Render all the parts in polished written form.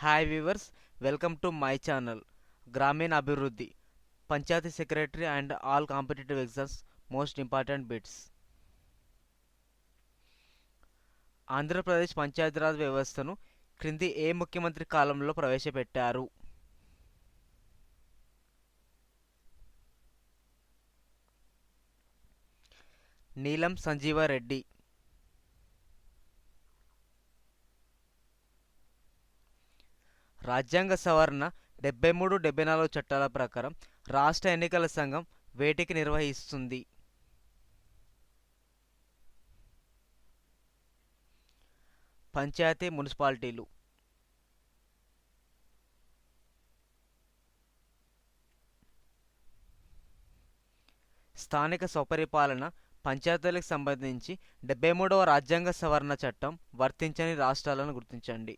Hi viewers, welcome to my channel గ్రామీణ అభివృద్ధి panchayat secretary and all competitive exams most important bits. Andhra Pradesh Panchayati Raj వ్యవస్థను క్రింది ఏ ముఖ్యమంత్రి కాలంలో ప్రవేశపెట్టారు? నీలం సంజీవారెడ్డి. రాజ్యాంగ సవరణ 73, 74 చట్టాల ప్రకారం రాష్ట్ర ఎన్నికల సంఘం వేటికి నిర్వహిస్తుంది? పంచాయతీ మున్సిపాలిటీలు. స్థానిక స్వపరిపాలన పంచాయతీలకు సంబంధించి 73వ రాజ్యాంగ సవరణ చట్టం వర్తించని రాష్ట్రాలను గుర్తించండి.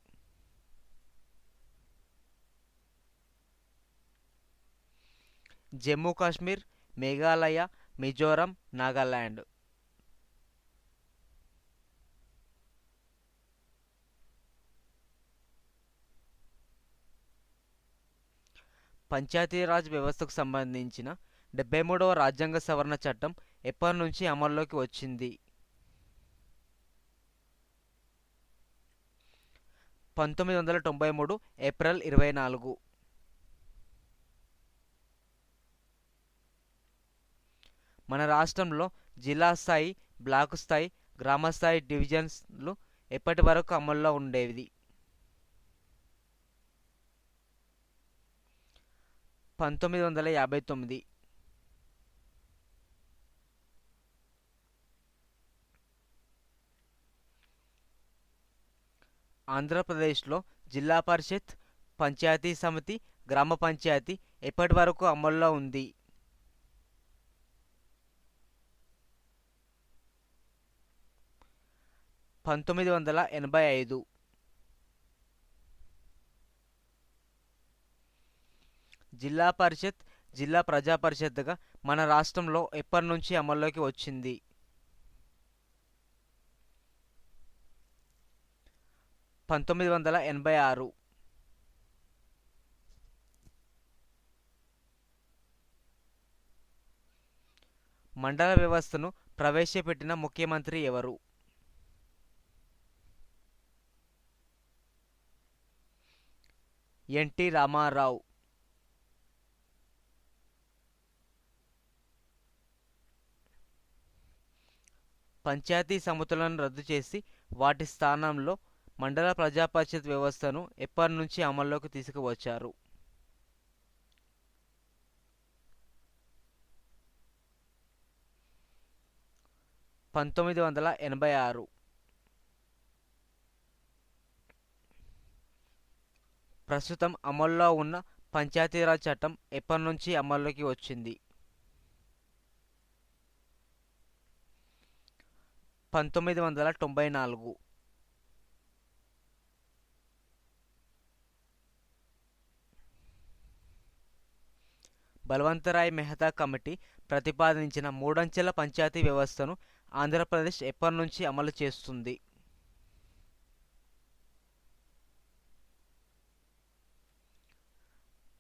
జమ్మూ కాశ్మీర్, మేఘాలయ, మిజోరం, నాగాలాండ్. పంచాయతీరాజ్ వ్యవస్థకు సంబంధించిన 73వ రాజ్యాంగ సవరణ చట్టం ఎప్పటి నుంచి అమల్లోకి వచ్చింది? 1993 ఏప్రిల్ 24. మన రాష్ట్రంలో జిల్లా స్థాయి, బ్లాకు స్థాయి, గ్రామ స్థాయి డివిజన్లు ఎప్పటి వరకు అమల్లో ఉండేవి? 1959. ఆంధ్రప్రదేశ్లో జిల్లా పరిషత్, పంచాయతీ సమితి, గ్రామ పంచాయతీ ఎప్పటి వరకు అమల్లో ఉంది? 1985. జిల్లా పరిషత్, జిల్లా ప్రజా పరిషత్గా మన రాష్ట్రంలో ఎప్పటి నుంచి అమల్లోకి వచ్చింది? 1986. మండల వ్యవస్థను ప్రవేశపెట్టిన ముఖ్యమంత్రి ఎవరు? ఎన్టీ రామారావు. పంచాయతీ సమితులను రద్దు చేసి వాటి స్థానంలో మండల ప్రజా పరిషత్ వ్యవస్థను ఎప్పటి నుంచి అమల్లోకి తీసుకువచ్చారు? 1986. ప్రస్తుతం అమల్లో ఉన్న పంచాయతీరాజ్ చట్టం ఎప్పటి నుంచి అమల్లోకి వచ్చింది? 1994. బల్వంతరాయ్ మెహతా కమిటీ ప్రతిపాదించిన మూడంచెల పంచాయతీ వ్యవస్థను ఆంధ్రప్రదేశ్ ఎప్పటి నుంచి అమలు చేస్తుంది?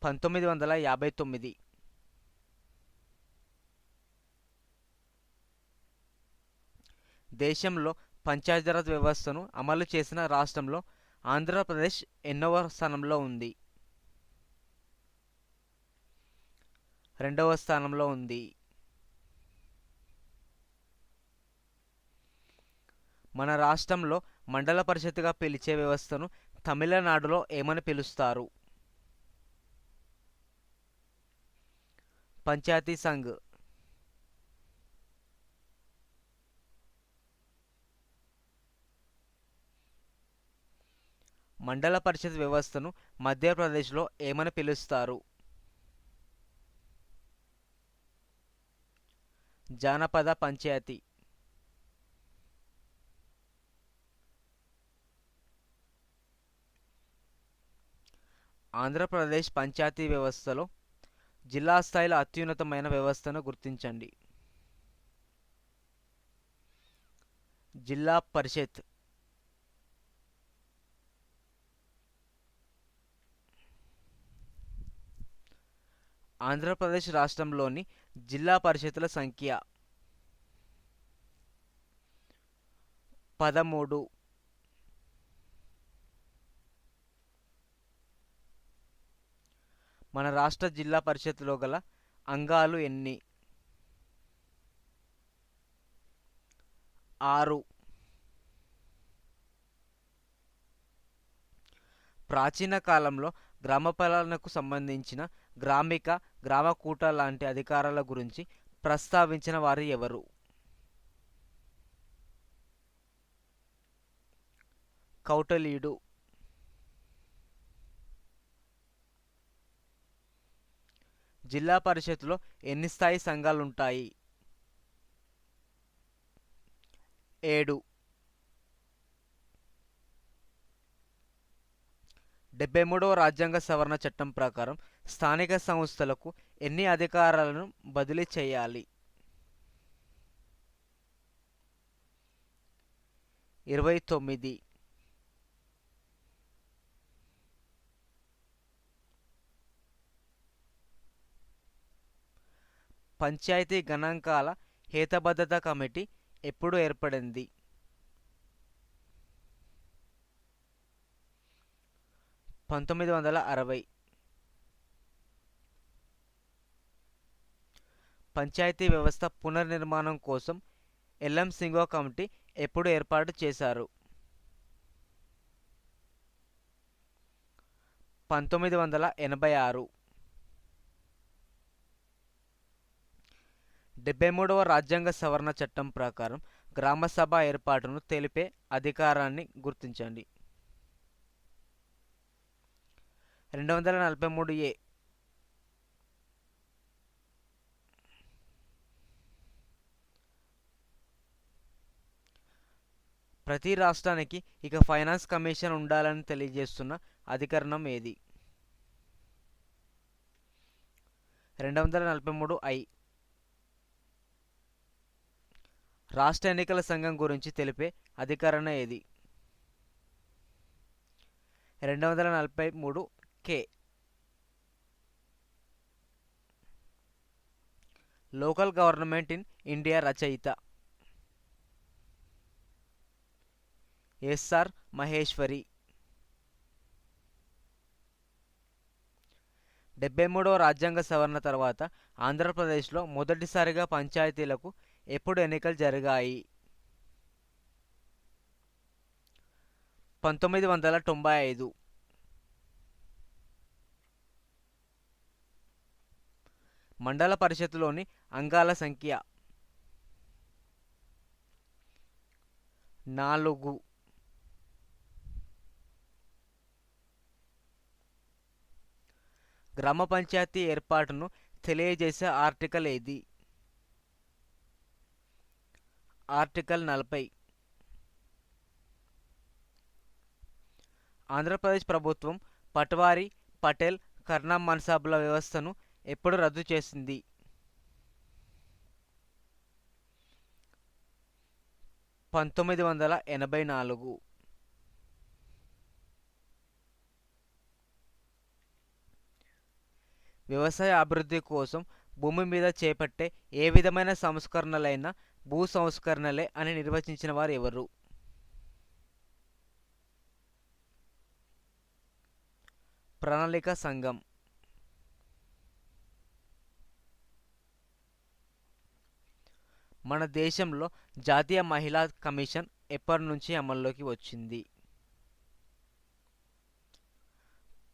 1959. దేశంలో పంచాయతీరాజ్ వ్యవస్థను అమలు చేసిన రాష్ట్రంలో ఆంధ్రప్రదేశ్ ఎన్నవ స్థానంలో ఉంది? 2వ స్థానంలో ఉంది. మన రాష్ట్రంలో మండల పరిషత్తుగా పిలిచే వ్యవస్థను తమిళనాడులో ఏమని పిలుస్తారు? పంచాయతీ సంఘ్. మండల పరిషత్ వ్యవస్థను మధ్యప్రదేశ్లో ఏమని పిలుస్తారు? జానపద పంచాయతీ. ఆంధ్రప్రదేశ్ పంచాయతీ వ్యవస్థలో జిల్లా స్థాయిలో అత్యున్నతమైన వ్యవస్థను గుర్తించండి. జిల్లా పరిషత్. ఆంధ్రప్రదేశ్ రాష్ట్రంలోని జిల్లా పరిషత్ల సంఖ్య 13. మన రాష్ట్ర జిల్లా పరిషత్లో గల అంగాలు ఎన్ని? 6. ప్రాచీన కాలంలో గ్రామ పాలనకు సంబంధించిన గ్రామిక, గ్రామకూట లాంటి అధికారాల గురించి ప్రస్తావించిన వారు ఎవరు? కౌటిల్యుడు. జిల్లా పరిషత్లో ఎన్ని స్థాయి సంఘాలుంటాయి? 7. 73వ రాజ్యాంగ సవరణ చట్టం ప్రకారం స్థానిక సంస్థలకు ఎన్ని అధికారాలను బదిలీ చేయాలి? 29. పంచాయతీ గణాంకాల హేతుబద్ధత కమిటీ ఎప్పుడు ఏర్పడింది? 1960. పంచాయతీ వ్యవస్థ పునర్నిర్మాణం కోసం ఎల్ఎం సింఘో కమిటీ ఎప్పుడు ఏర్పాటు చేశారు? 1986. 73వ రాజ్యాంగ సవరణ చట్టం ప్రకారం గ్రామసభ ఏర్పాటును తెలిపే అధికారాన్ని గుర్తించండి. 243A. ప్రతి రాష్ట్రానికి ఇక ఫైనాన్స్ కమిషన్ ఉండాలని తెలియజేస్తున్న అధికరణం ఏది? 243I. రాష్ట్ర ఎన్నికల సంఘం గురించి తెలిపే అధికరణ ఏది? 243K. Local government in India రచయిత? ఎస్ఆర్ మహేశ్వరి. 73వ రాజ్యాంగ సవరణ తర్వాత ఆంధ్రప్రదేశ్లో మొదటిసారిగా పంచాయతీలకు ఎప్పుడు ఎన్నికలు జరిగాయి? 1995. మండల పరిషత్లోని అంగాల సంఖ్య 4. గ్రామ పంచాయతీ ఏర్పాటును తెలియజేసే ఆర్టికల్ ఏది? ఆర్టికల్ 40. ఆంధ్రప్రదేశ్ ప్రభుత్వం పట్వారీ, పటేల్, కర్ణం మన్సాబుల వ్యవస్థను ఎప్పుడు రద్దు చేసింది? 1984. వ్యవసాయ అభివృద్ధి కోసం భూమి మీద చేపట్టే ఏ విధమైన సంస్కరణలైనా భూ సంస్కరణలే అని నిర్వచించిన వారు ఎవరు? ప్రణాళిక సంఘం. మన దేశంలో జాతీయ మహిళా కమిషన్ ఎప్పటి నుంచి అమల్లోకి వచ్చింది?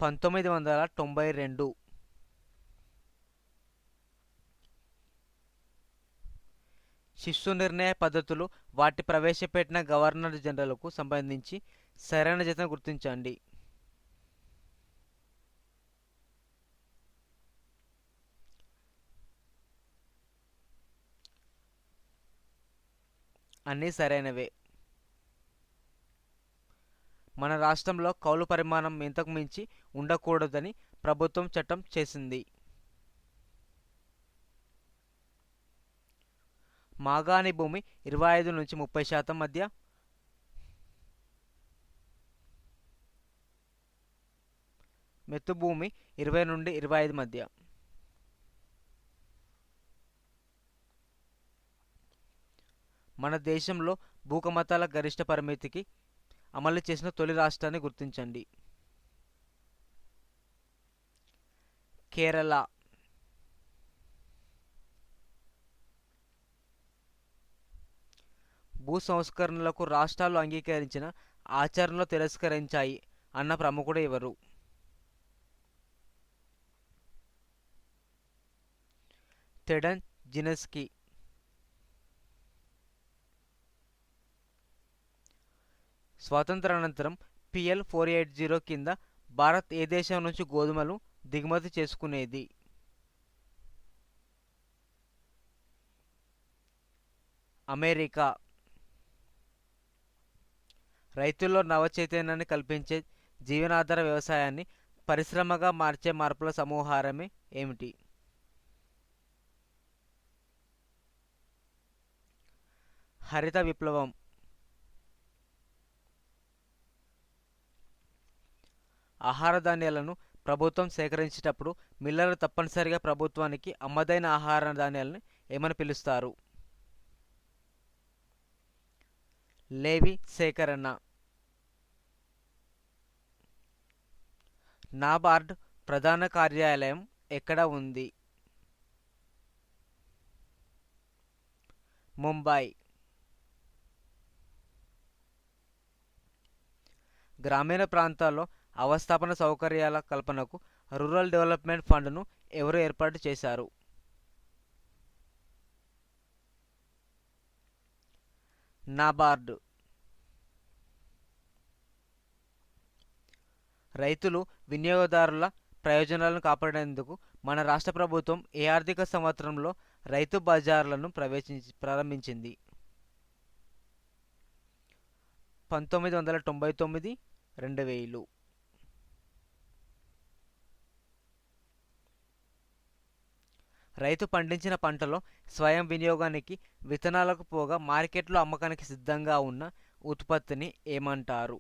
1992. శిశు నిర్ణయ పద్ధతులు వాటి ప్రవేశపెట్టిన గవర్నర్ జనరల్కు సంబంధించి సరైన జతను గుర్తించండి. అన్నీ సరైనవే. మన రాష్ట్రంలో కౌలు పరిమాణం ఇంతకు మించి ఉండకూడదని ప్రభుత్వం చట్టం చేసింది. మాగాణి భూమి 25 నుంచి 30% మధ్య, మెత్తు భూమి 20 నుండి 25 మధ్య. మన దేశంలో భూకమతాల గరిష్ట పరిమితికి అమలు చేసిన తొలి రాష్ట్రాన్ని గుర్తించండి. కేరళ. భూ సంస్కరణలకు రాష్ట్రాలు అంగీకరించిన ఆచరణలో తిరస్కరించాయి అన్న ప్రముఖుడు ఎవరు? తెడన్ జినెస్కీ. స్వాతంత్రానంతరం పిఎల్ 480 కింద భారత్ ఏ దేశం నుంచి గోధుమలు దిగుమతి చేసుకునేది? అమెరికా. రైతుల్లో నవ చైతన్యాన్ని కల్పించే జీవనాధార వ్యవసాయాన్ని పరిశ్రమగా మార్చే మార్పుల సమూహారమే ఏమిటి? హరిత విప్లవం. ఆహార ధాన్యాలను ప్రభుత్వం సేకరించేటప్పుడు మిల్లర్లు తప్పనిసరిగా ప్రభుత్వానికి ఆమదైన ఆహార ధాన్యాలను ఏమని పిలుస్తారు? లేవి సేకరణ. నాబార్డ్ ప్రధాన కార్యాలయం ఎక్కడ ఉంది? ముంబై. గ్రామీణ ప్రాంతాల్లో అవస్థాపన సౌకర్యాల కల్పనకు రూరల్ డెవలప్మెంట్ ఫండ్ను ఎవరు ఏర్పాటు చేశారు? నాబార్డ్. రైతులు వినియోగదారుల ప్రయోజనాలను కాపాడేందుకు మన రాష్ట్ర ప్రభుత్వం ఏ ఆర్థిక సంవత్సరంలో రైతు బజార్లను ప్రారంభించింది? 1999, 2000. రైతు పండించిన పంటలో స్వయం వినియోగానికి విత్తనాలకు పోగా మార్కెట్లో అమ్మకానికి సిద్ధంగా ఉన్న ఉత్పత్తిని ఏమంటారు?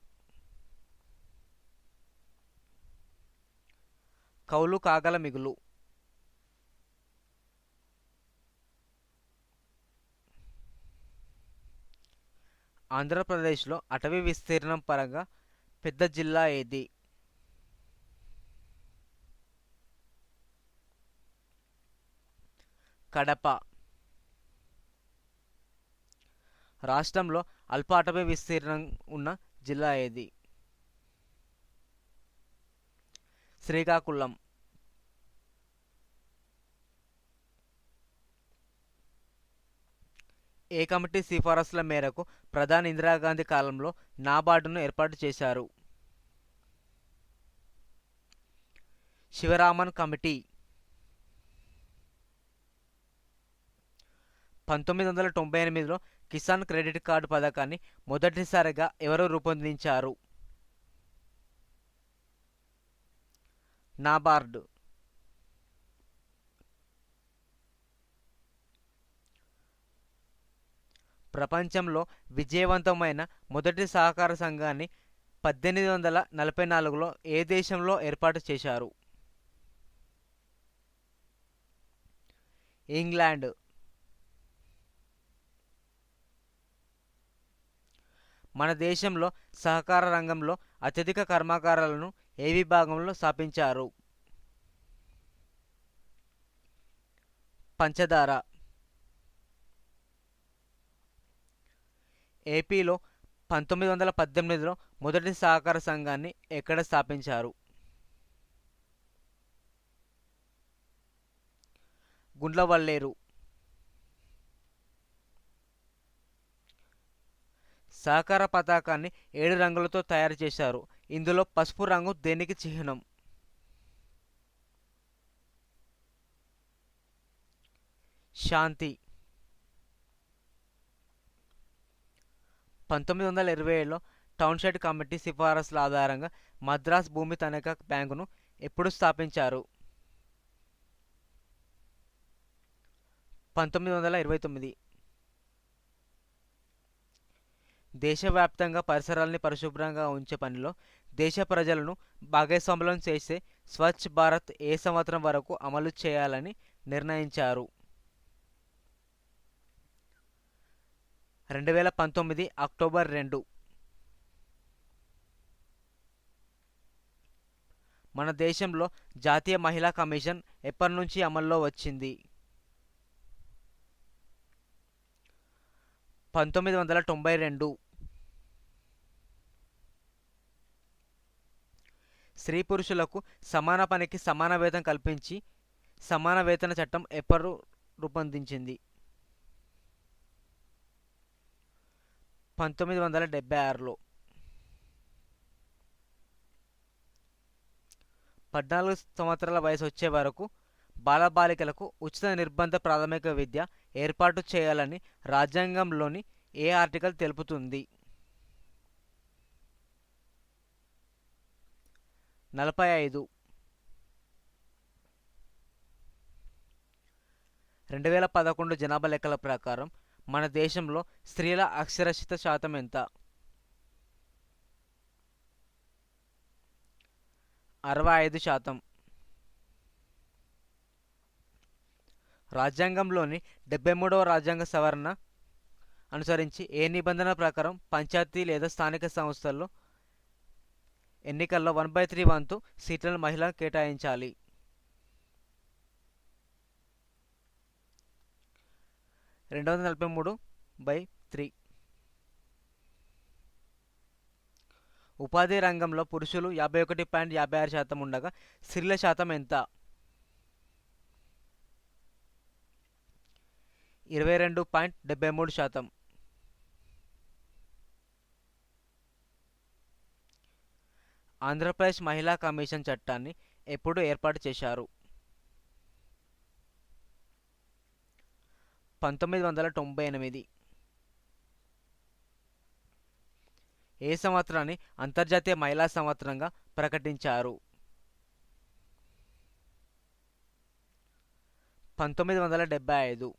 కౌలు కాగల మిగులు. ఆంధ్రప్రదేశ్లో అటవీ విస్తీర్ణం పరంగా పెద్ద జిల్లా ఏది? కడప. రాష్ట్రంలో అల్ప అటవీ విస్తీర్ణం ఉన్న జిల్లా ఏది? శ్రీకాకుళం. ఏ కమిటీ సిఫారసుల మేరకు ప్రధాని ఇందిరాగాంధీ కాలంలో నాబార్డును ఏర్పాటు చేశారు? శివరామన్ కమిటీ. 1998లో కిసాన్ క్రెడిట్ కార్డు పథకాన్ని మొదటిసారిగా ఎవరు రూపొందించారు? నాబార్డు. ప్రపంచంలో విజయవంతమైన మొదటి సహకార సంఘాన్ని 1844లో ఏ దేశంలో ఏర్పాటు చేశారు? ఇంగ్లాండ్. మన దేశంలో సహకార రంగంలో అత్యధిక కర్మాగారాలను ఏ విభాగంలో స్థాపించారు? పంచదార. ఏపీలో 1918లో మొదటి సహకార సంఘాన్ని ఎక్కడ స్థాపించారు? గుండ్లవల్లేరు. సహకార పతాకాన్ని 7 రంగులతో తయారు చేశారు. ఇందులో పసుపు రంగు దేనికి చిహ్నం? శాంతి. 1927లో టౌన్షెడ్ కమిటీ సిఫారసుల ఆధారంగా మద్రాస్ భూమి తనఖా బ్యాంకును ఎప్పుడు స్థాపించారు? 1929. దేశవ్యాప్తంగా పరిసరాల్ని పరిశుభ్రంగా ఉంచే పనిలో దేశ ప్రజలను భాగస్వాములను చేసే స్వచ్ఛ్ భారత్ ఏ సంవత్సరం వరకు అమలు చేయాలని నిర్ణయించారు? 2019 అక్టోబర్ 2. మన దేశంలో జాతీయ మహిళా కమిషన్ ఎప్పటి నుంచి అమల్లో వచ్చింది? 1992. స్త్రీ పురుషులకు సమాన పనికి సమాన వేతనం కల్పించి సమాన వేతన చట్టం ఎప్పుడు రూపొందించింది? 1976లో. 14 సంవత్సరాల వయసు వచ్చే వరకు బాలబాలికలకు ఉచిత నిర్బంధ ప్రాథమిక విద్య ఏర్పాటు చేయాలని రాజ్యాంగంలోని ఏ ఆర్టికల్ తెలుపుతుంది? 45. 2011 జనాభా లెక్కల ప్రకారం మన దేశంలో స్త్రీల అక్షరాస్యత శాతం ఎంత? 65%. రాజ్యాంగంలోని 73వ రాజ్యాంగ సవరణ అనుసరించి ఏ నిబంధన ప్రకారం పంచాయతీ లేదా స్థానిక సంస్థల్లో ఎన్నికల్లో 1/3 వంతు సీట్లను మహిళలకు కేటాయించాలి? 243/3. ఉపాధి రంగంలో పురుషులు 51.56% ఉండగా స్త్రీల శాతం ఎంత? 22.73%. ఆంధ్రప్రదేశ్ మహిళా కమిషన్ చట్టాన్ని ఎప్పుడు ఏర్పాటు చేశారు? 1998. ఏ సంవత్సరాన్ని అంతర్జాతీయ మహిళా సంవత్సరంగా ప్రకటించారు? 1975.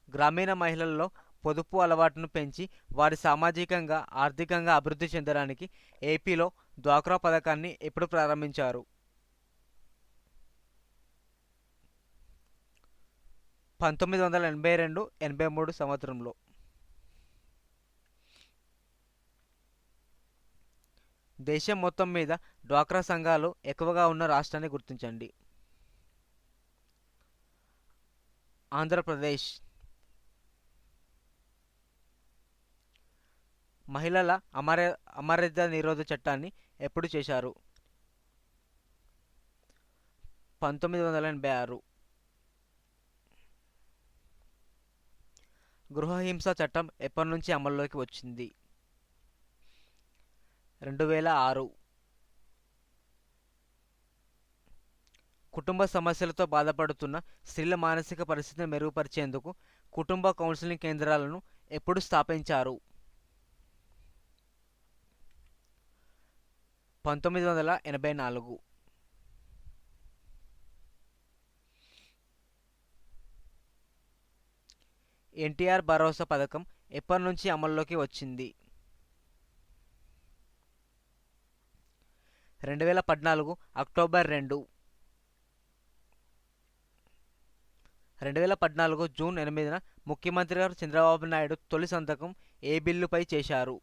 గ్రామీణ మహిళల్లో పొదుపు అలవాటును పెంచి వారి సామాజికంగా ఆర్థికంగా అభివృద్ధి చెందడానికి ఏపీలో డ్వాక్రా పథకాన్ని ఎప్పుడు ప్రారంభించారు? 1982-83 సంవత్సరంలో. దేశం మొత్తం మీద డ్వాక్రా సంఘాలు ఎక్కువగా ఉన్న రాష్ట్రాన్ని గుర్తించండి. ఆంధ్రప్రదేశ్. మహిళల అమర్యాద నిరోధ చట్టాన్ని ఎప్పుడు చేశారు? 1986. గృహహింస చట్టం ఎప్పటి నుంచి అమల్లోకి వచ్చింది? 2006. కుటుంబ సమస్యలతో బాధపడుతున్న స్త్రీల మానసిక పరిస్థితిని మెరుగుపరిచేందుకు కుటుంబ కౌన్సిలింగ్ కేంద్రాలను ఎప్పుడు స్థాపించారు? 1984. ఎన్టీఆర్ భరోసా పథకం ఎప్పటి నుంచి అమల్లోకి వచ్చింది? 2014 అక్టోబర్ 2. 2014 జూన్ 8న ముఖ్యమంత్రి గారు చంద్రబాబు నాయుడు తొలి సంతకం ఏ బిల్లుపై చేశారు?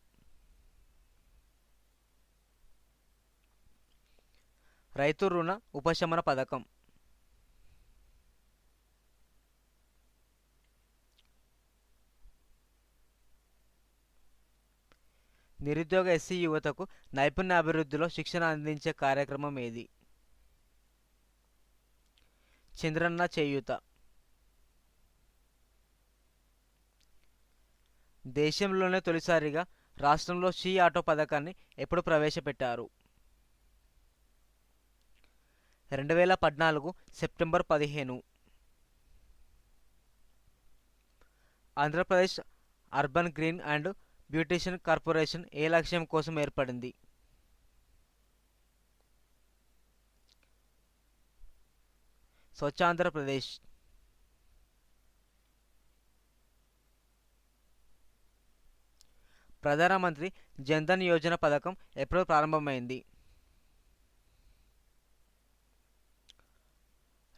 రైతు రుణ ఉపశమన పథకం. నిరుద్యోగ ఎస్సీ యువతకు నైపుణ్య అభివృద్ధిలో శిక్షణ అందించే కార్యక్రమం ఏది? చంద్రన్న చేయూత. దేశంలోనే తొలిసారిగా రాష్ట్రంలో షీ ఆటో పథకాన్ని ఎప్పుడు ప్రవేశపెట్టారు? 2014 September 15. Andhra Pradesh urban green and beautification corporation ఏ లక్ష్యం కోసం ఏర్పడింది? స్వచ్ఛాంధ్రప్రదేశ్. ప్రధానమంత్రి జన్ధన్ యోజన పథకం ఎప్పుడు ప్రారంభమైంది?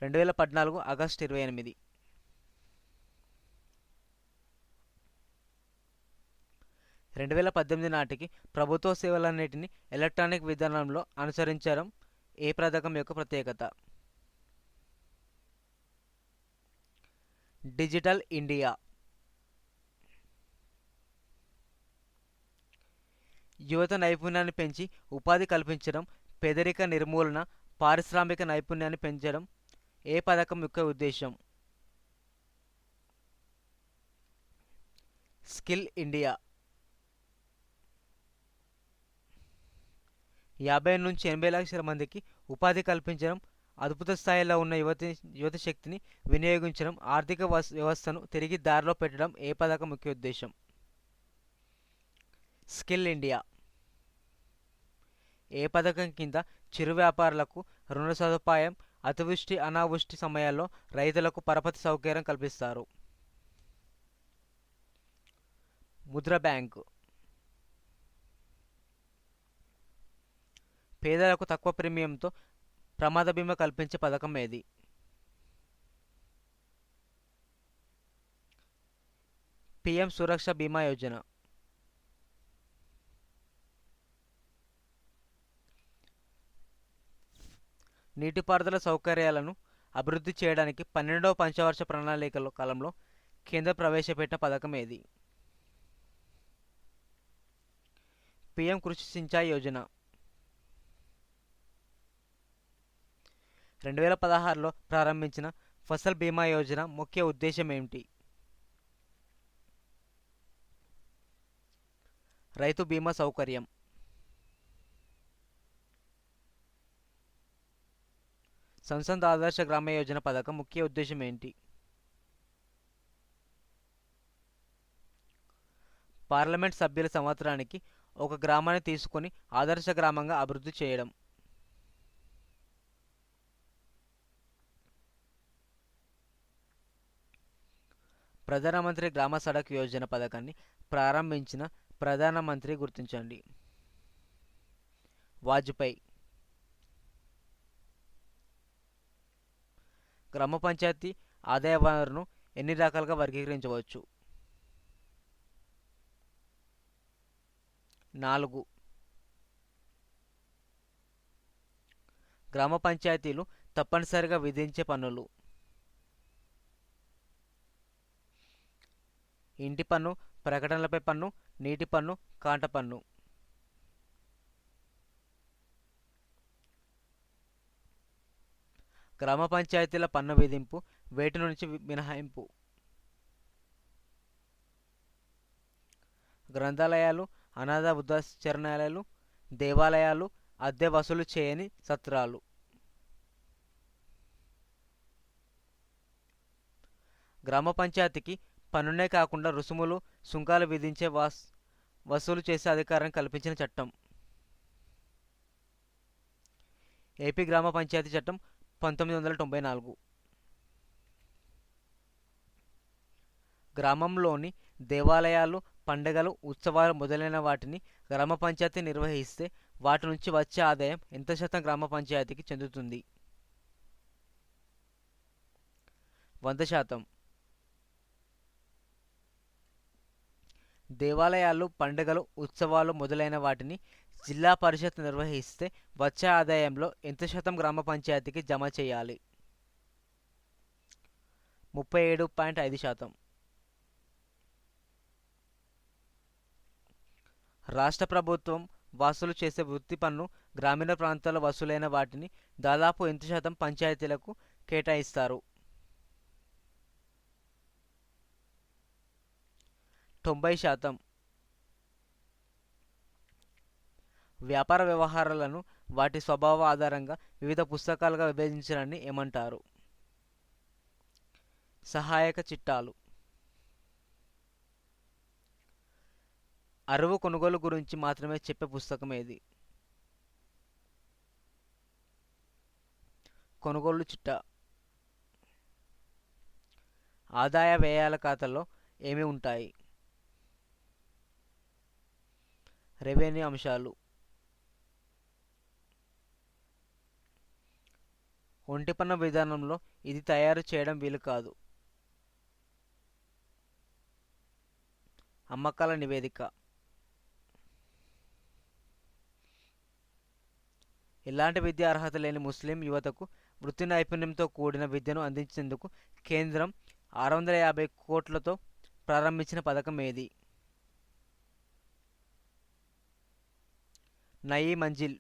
2014 ఆగస్టు 28. 2018 నాటికి ప్రభుత్వ సేవలన్నిటిని ఎలక్ట్రానిక్ విధానంలో అనుసరించడం ఏ పథకం యొక్క ప్రత్యేకత? Digital India. యువత నైపుణ్యాన్ని పెంచి ఉపాధి కల్పించడం, పేదరిక నిర్మూలన, పారిశ్రామిక నైపుణ్యాన్ని పెంచడం ఏ పథకం యొక్క ఉద్దేశం? Skill India. 50 నుంచి 80 లక్షల మందికి ఉపాధి కల్పించడం, అద్భుత స్థాయిలో ఉన్న యువత శక్తిని వినియోగించడం, ఆర్థిక వ్యవస్థను తిరిగి దారిలో పెట్టడం ఏ పథకం ముఖ్య ఉద్దేశం? Skill India. ఏ పథకం కింద చిరు వ్యాపారులకు రుణ సదుపాయం, అతివృష్టి అనావృష్టి సమయాల్లో రైతులకు పరపతి సౌకర్యం కల్పిస్తారు? ముద్ర బ్యాంకు. పేదలకు తక్కువ ప్రీమియంతో ప్రమాద బీమా కల్పించే పథకం ఏది? పిఎం సురక్ష బీమా యోజన. నీటిపారుదల సౌకర్యాలను అభివృద్ధి చేయడానికి 12వ పంచవర్ష ప్రణాళికల కాలంలో కేంద్రం ప్రవేశపెట్టిన పథకం ఏది? పిఎం కృషి సించాయి యోజన. 2016లో ప్రారంభించిన ఫసల్ బీమా యోజన ముఖ్య ఉద్దేశం ఏమిటి? రైతు బీమా సౌకర్యం. సంసద్ ఆదర్శ గ్రామ యోజన పథకం ముఖ్య ఉద్దేశం ఏంటి? పార్లమెంట్ సభ్యుల సంవత్సరానికి ఒక గ్రామాన్ని తీసుకొని ఆదర్శ గ్రామంగా అభివృద్ధి చేయడం. ప్రధానమంత్రి గ్రామ సడక్ యోజన పథకాన్ని ప్రారంభించిన ప్రధానమంత్రి గుర్తించండి. వాజ్పేయి. గ్రామ పంచాయతీ ఆదాయ వనరును ఎన్ని రకాలుగా వర్గీకరించవచ్చు? 4. గ్రామ పంచాయతీలు తప్పనిసరిగా విధించే పన్నులు. ఇంటి పన్ను, ప్రకటనలపై పన్ను, నీటి పన్ను, కాంట పన్ను. గ్రామ పంచాయతీల పన్ను విధింపు, వేటి నుంచి మినహాయింపు? గ్రంథాలయాలు, అనాథ వృద్ధాశ్రమాలయాలు, దేవాలయాలు, అద్దె వసూలు చేయని సత్రాలు. గ్రామ పంచాయతీకి పన్నునే కాకుండా రుసుములు, సుంకాలు విధించే వసూలు చేసే అధికారాన్ని కల్పించిన చట్టం. ఏపీ గ్రామ పంచాయతీ చట్టం 1994. గ్రామంలోని దేవాలయాలు, పండుగలు, ఉత్సవాలు మొదలైన వాటిని గ్రామ పంచాయతీ నిర్వహిస్తే వాటి నుంచి వచ్చే ఆదాయం ఎంత శాతం గ్రామ పంచాయతీకి చెందుతుంది? 100%. దేవాలయాలు, పండుగలు, ఉత్సవాలు మొదలైన వాటిని జిల్లా పరిషత్ నిర్వహిస్తే వచ్చే ఆదాయంలో ఎంత శాతం గ్రామ పంచాయతీకి జమ చేయాలి? 37.5%. రాష్ట్ర ప్రభుత్వం వసూలు చేసే వృత్తి పన్ను గ్రామీణ ప్రాంతాల్లో వసూలైన వాటిని దాదాపు ఎంత శాతం పంచాయతీలకు కేటాయిస్తారు? 90%. వ్యాపార వ్యవహారాలను వాటి స్వభావ ఆధారంగా వివిధ పుస్తకాలుగా విభజించడాన్ని ఏమంటారు? సహాయక చిట్టాలు. అరువు కొనుగోలు గురించి మాత్రమే చెప్పే పుస్తకం ఏది? కొనుగోలు చిట్టా. ఆదాయ వ్యయాల ఖాతాలో ఏమి ఉంటాయి? రెవెన్యూ అంశాలు. ఒంటి పన్ను విధానంలో ఇది తయారు చేయడం వీలు కాదు. అమ్మకాల నివేదిక. ఎలాంటి విద్యా అర్హత లేని ముస్లిం యువతకు వృత్తి నైపుణ్యంతో కూడిన విద్యను అందించేందుకు కేంద్రం 650 కోట్లతో ప్రారంభించిన పథకం ఏది? నయీ మంజిల్.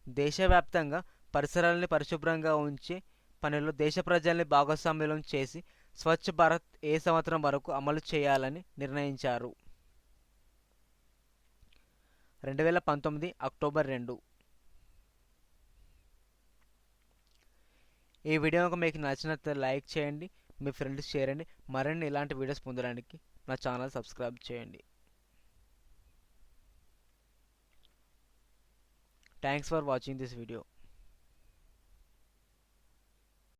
దేశవ్యాప్తంగా పరిసరాలని పరిశుభ్రంగా ఉంచే పనిలో దేశ ప్రజల్ని భాగస్వామ్యం చేసి స్వచ్ఛ భారత్ ఏ సంవత్సరం వరకు అమలు చేయాలని నిర్ణయించారు? 2019 అక్టోబర్ 2. ఈ వీడియో మీకు నచ్చినట్లయితే లైక్ చేయండి, మీ ఫ్రెండ్స్ షేర్ చేయండి. మరిన్ని ఇలాంటి వీడియోస్ పొందడానికి నా ఛానల్ సబ్స్క్రైబ్ చేయండి. Thanks for watching this video.